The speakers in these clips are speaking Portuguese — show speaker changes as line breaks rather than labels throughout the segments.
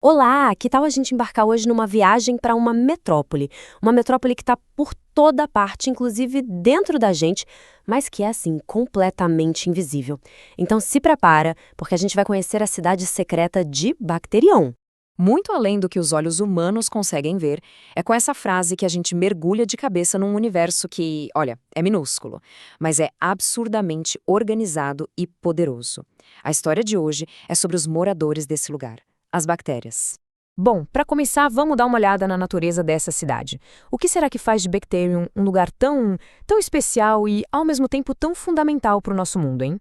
Olá, que tal a gente embarcar hoje numa viagem para uma metrópole? Uma metrópole que está por toda parte, inclusive dentro da gente, mas que é assim, completamente invisível. Então se prepara, porque a gente vai conhecer a cidade secreta de Bacterion.
Muito além do que os olhos humanos conseguem ver, é com essa frase que a gente mergulha de cabeça num universo que, olha, é minúsculo, mas é absurdamente organizado e poderoso. A história de hoje é sobre os moradores desse lugar, as bactérias. Bom, para começar, vamos dar uma olhada na natureza dessa cidade. O que será que faz de Bacterium um lugar tão especial e, ao mesmo tempo, tão fundamental para o nosso mundo, hein?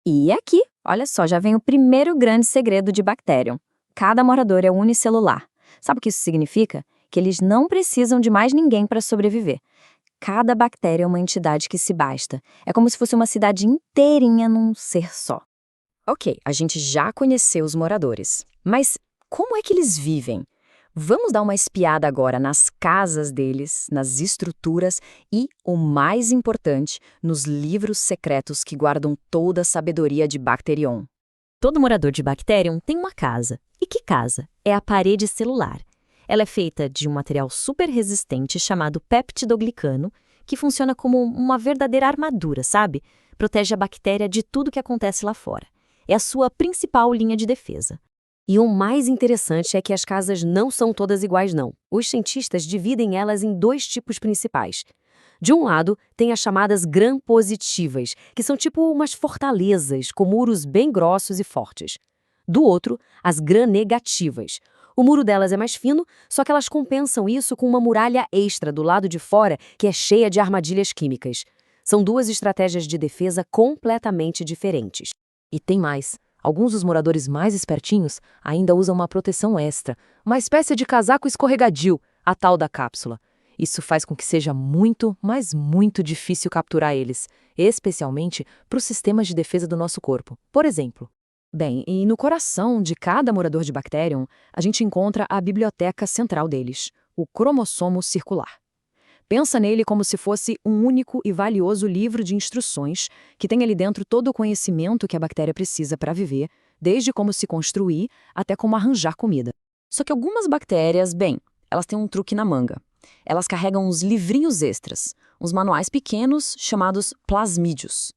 E aqui, olha só, já vem o primeiro grande segredo de Bacterium. Cada morador é unicelular. Sabe o que isso significa? Que eles não precisam de mais ninguém para sobreviver. Cada bactéria é uma entidade que se basta. É como se fosse uma cidade inteirinha num ser só.
Ok, a gente já conheceu os moradores, mas como é que eles vivem? Vamos dar uma espiada agora nas casas deles, nas estruturas e, o mais importante, nos livros secretos que guardam toda a sabedoria de Bacterion.
Todo morador de Bacterium tem uma casa. E que casa? É a parede celular. Ela é feita de um material super resistente chamado peptidoglicano, que funciona como uma verdadeira armadura, sabe? Protege a bactéria de tudo que acontece lá fora. É a sua principal linha de defesa. E o mais interessante é que as casas não são todas iguais, não. Os cientistas dividem elas em dois tipos principais. De um lado, tem as chamadas gram-positivas, que são tipo umas fortalezas, com muros bem grossos e fortes. Do outro, as gram-negativas. O muro delas é mais fino, só que elas compensam isso com uma muralha extra do lado de fora, que é cheia de armadilhas químicas. São duas estratégias de defesa completamente diferentes.
E tem mais. Alguns dos moradores mais espertinhos ainda usam uma proteção extra, uma espécie de casaco escorregadio, a tal da cápsula. Isso faz com que seja muito, mas muito difícil capturar eles, especialmente para os sistemas de defesa do nosso corpo. Por exemplo. Bem, e no coração de cada morador de Bacterium, a gente encontra a biblioteca central deles, o cromossomo circular. Pensa nele como se fosse um único e valioso livro de instruções que tem ali dentro todo o conhecimento que a bactéria precisa para viver, desde como se construir até como arranjar comida. Só que algumas bactérias, bem, elas têm um truque na manga. Elas carregam uns livrinhos extras, uns manuais pequenos chamados plasmídios.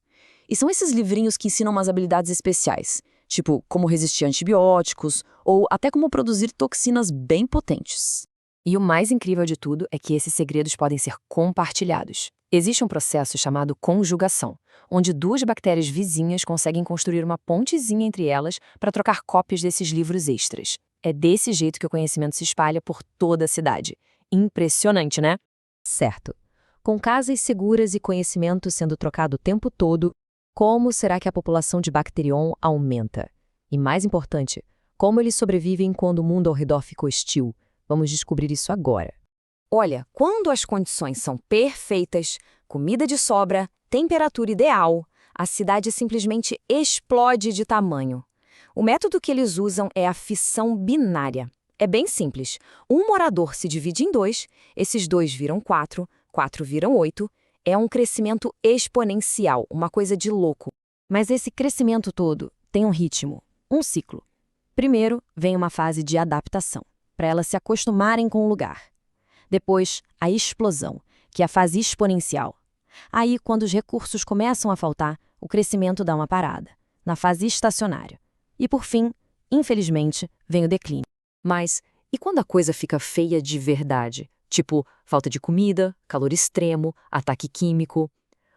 E são esses livrinhos que ensinam umas habilidades especiais, tipo como resistir a antibióticos ou até como produzir toxinas bem potentes. E o mais incrível de tudo é que esses segredos podem ser compartilhados. Existe um processo chamado conjugação, onde duas bactérias vizinhas conseguem construir uma pontezinha entre elas para trocar cópias desses livros extras. É desse jeito que o conhecimento se espalha por toda a cidade. Impressionante, né? Certo. Com casas seguras e conhecimento sendo trocado o tempo todo, como será que a população de Bacterion aumenta? E mais importante, como eles sobrevivem quando o mundo ao redor fica hostil? Vamos descobrir isso agora. Olha, quando as condições são perfeitas, comida de sobra, temperatura ideal, a cidade simplesmente explode de tamanho. O método que eles usam é a fissão binária. É bem simples. Um morador se divide em dois, esses dois viram quatro, quatro viram oito. É um crescimento exponencial, uma coisa de louco. Mas esse crescimento todo tem um ritmo, um ciclo. Primeiro, vem uma fase de adaptação, para elas se acostumarem com o lugar. Depois, a explosão, que é a fase exponencial. Aí, quando os recursos começam a faltar, o crescimento dá uma parada, na fase estacionária. E por fim, infelizmente, vem o declínio. Mas e quando a coisa fica feia de verdade? Tipo, falta de comida, calor extremo, ataque químico.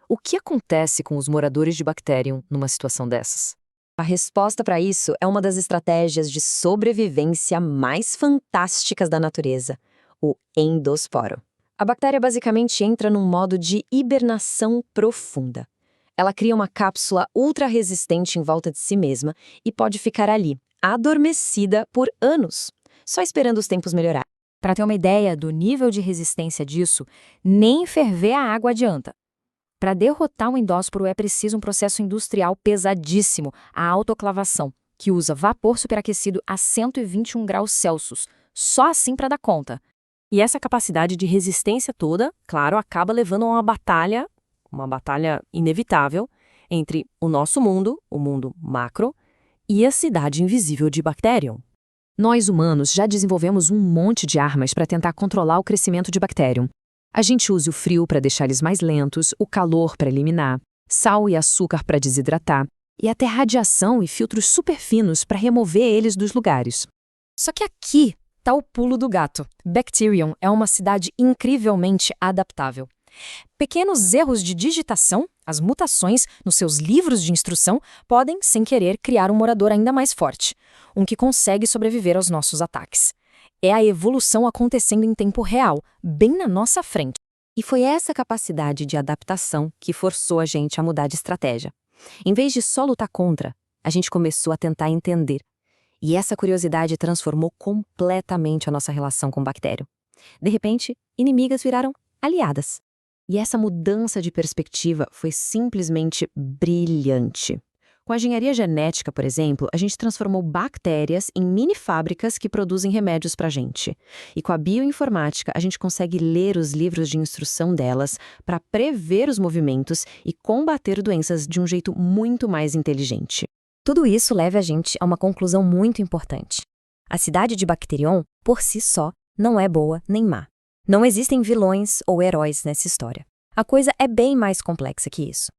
O que acontece com os moradores de Bacterium numa situação dessas? A resposta para isso é uma das estratégias de sobrevivência mais fantásticas da natureza, o endosporo. A bactéria basicamente entra num modo de hibernação profunda. Ela cria uma cápsula ultra resistente em volta de si mesma e pode ficar ali, adormecida por anos, só esperando os tempos melhorarem. Para ter uma ideia do nível de resistência disso, nem ferver a água adianta. Para derrotar um endósporo é preciso um processo industrial pesadíssimo, a autoclavação, que usa vapor superaquecido a 121 graus Celsius, só assim para dar conta. E essa capacidade de resistência toda, claro, acaba levando a uma batalha inevitável, entre o nosso mundo, o mundo macro, e a cidade invisível de Bacterium. Nós, humanos, já desenvolvemos um monte de armas para tentar controlar o crescimento de Bacterium. A gente usa o frio para deixar eles mais lentos, o calor para eliminar, sal e açúcar para desidratar, e até radiação e filtros super finos para remover eles dos lugares.
Só que aqui está o pulo do gato. Bacterium é uma cidade incrivelmente adaptável. Pequenos erros de digitação, as mutações nos seus livros de instrução, podem, sem querer, criar um morador ainda mais forte, um que consegue sobreviver aos nossos ataques. É a evolução acontecendo em tempo real, bem na nossa frente.
E foi essa capacidade de adaptação que forçou a gente a mudar de estratégia. Em vez de só lutar contra, a gente começou a tentar entender. E essa curiosidade transformou completamente a nossa relação com o Bacterium. De repente, inimigas viraram aliadas. E essa mudança de perspectiva foi simplesmente brilhante. Com a engenharia genética, por exemplo, a gente transformou bactérias em mini fábricas que produzem remédios para a gente. E com a bioinformática, a gente consegue ler os livros de instrução delas para prever os movimentos e combater doenças de um jeito muito mais inteligente.
Tudo isso leva a gente a uma conclusão muito importante. A cidade de Bacterium, por si só, não é boa nem má. Não existem vilões ou heróis nessa história. A coisa é bem mais complexa que isso.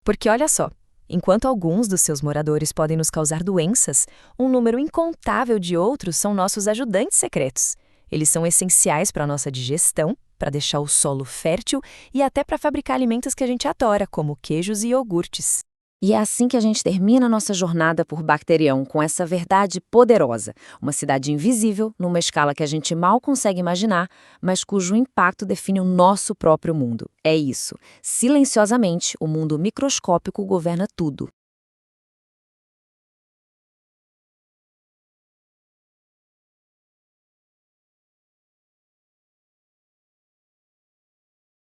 Porque olha só, enquanto alguns dos seus moradores podem nos causar doenças, um número incontável de outros são nossos ajudantes secretos. Eles são essenciais para a nossa digestão, para deixar o solo fértil e até para fabricar alimentos que a gente adora, como queijos e iogurtes.
E é assim que a gente termina nossa jornada por Bacterium, com essa verdade poderosa. Uma cidade invisível, numa escala que a gente mal consegue imaginar, mas cujo impacto define o nosso próprio mundo. É isso. Silenciosamente, o mundo microscópico governa tudo.